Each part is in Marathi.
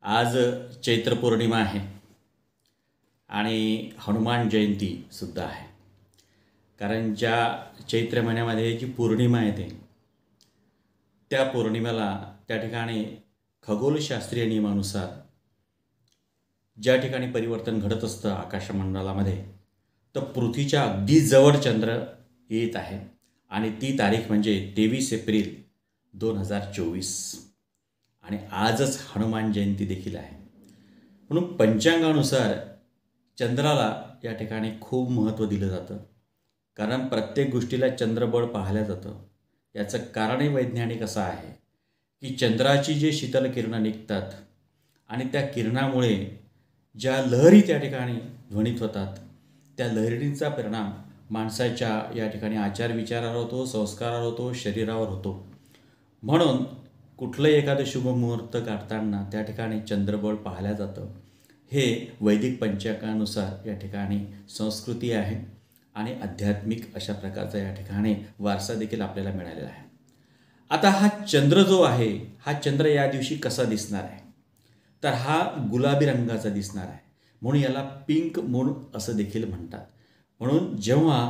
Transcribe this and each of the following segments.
आज चैत्र पौर्णिमा आहे आणि हनुमान जयंतीसुद्धा आहे. कारण ज्या चैत्र महिन्यामध्ये जी पौर्णिमा येते त्या पौर्णिमेला त्या ठिकाणी खगोलशास्त्रीय नियमानुसार ज्या ठिकाणी परिवर्तन घडत असतं आकाशमंडलामध्ये, तर पृथ्वीच्या अगदी जवळ चंद्र येत आहे आणि ती तारीख म्हणजे 23 एप्रिल 2024 आणि आजच हनुमान जयंती देखील आहे. म्हणून पंचांगानुसार चंद्राला या ठिकाणी खूप महत्त्व दिलं जातं. कारण प्रत्येक गोष्टीला चंद्रबळ पाहिलं जातं. याचं कारणही वैज्ञानिक असं आहे की चंद्राची जे शीतल किरणं निघतात आणि त्या किरणामुळे ज्या लहरी त्या ठिकाणी ध्वनित होतात, त्या लहरींचा परिणाम माणसाच्या या ठिकाणी आचारविचारावर होतो, संस्कारावर होतो, शरीरावर होतो. म्हणून कुठलंही एखादं शुभमुहूर्त काढताना त्या ठिकाणी चंद्रबळ पाहिलं जातं. हे वैदिक पंचांगानुसार या ठिकाणी संस्कृती आहे आणि आध्यात्मिक अशा प्रकारचा या ठिकाणी वारसा देखील आपल्याला मिळालेला आहे. आता हा चंद्र जो आहे, हा चंद्र या दिवशी कसा दिसणार आहे, तर हा गुलाबी रंगाचा दिसणार आहे. म्हणून याला पिंक मून असं देखील म्हणतात. म्हणून जेव्हा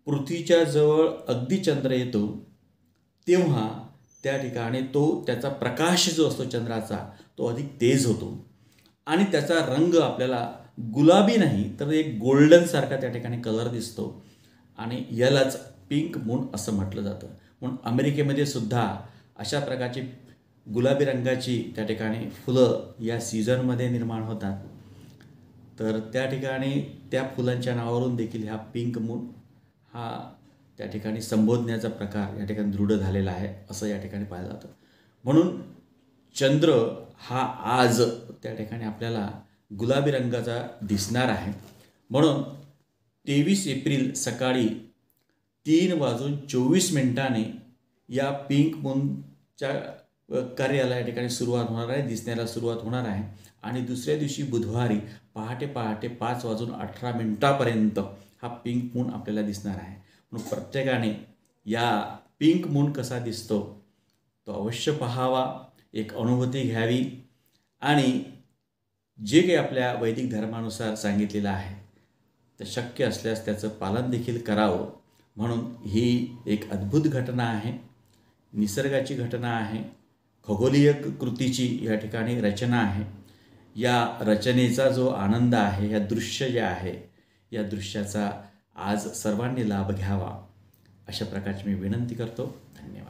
पृथ्वीच्या जवळ अगदी चंद्र येतो तेव्हा त्या ठिकाणी त्याचा प्रकाश जो असतो चंद्राचा तो अधिक तेज होतो आणि त्याचा रंग आपल्याला गुलाबी नाही तर एक गोल्डनसारखा त्या ठिकाणी कलर दिसतो आणि यालाच पिंक मून असं म्हटलं जातं. म्हणून अमेरिकेमध्ये सुद्धा अशा प्रकारची गुलाबी रंगाची त्या ठिकाणी फुलं या सीझनमध्ये निर्माण होतात. तर त्या ठिकाणी त्या फुलांच्या नावावरून देखील ह्या पिंक मून हा त्या ठिकाणी संबोधण्याचा प्रकार या ठिकाणी दृढ झालेला आहे असं या ठिकाणी पाहिलं जातं. म्हणून चंद्र हा आज त्या ठिकाणी आपल्याला गुलाबी रंगाचा दिसणार आहे. म्हणून 23 एप्रिल सकाळी 3:24 या पिंक मूनच्या कार्याला या ठिकाणी सुरुवात होणार आहे, दिसण्याला सुरुवात होणार आहे आणि दुसऱ्या दिवशी बुधवारी पहाटे 5:18 हा पिंक मून आपल्याला दिसणार आहे. म्हणून प्रत्येकाने या पिंक मून कसा दिसतो तो अवश्य पाहावा, एक अनुभूती घ्यावी आणि जे काही आपल्या वैदिक धर्मानुसार सांगितलेलं आहे तर शक्य असल्यास त्याचं पालन देखील करावं. म्हणून ही एक अद्भुत घटना आहे, निसर्गाची घटना आहे, खगोलीय कृतीची या ठिकाणी रचना आहे. या रचनेचा जो आनंद आहे, या दृश्य जे आहे, या दृश्याचा आज सर्वांनी लाभ घ्यावा अशा प्रकारची मी विनंती करतो. धन्यवाद.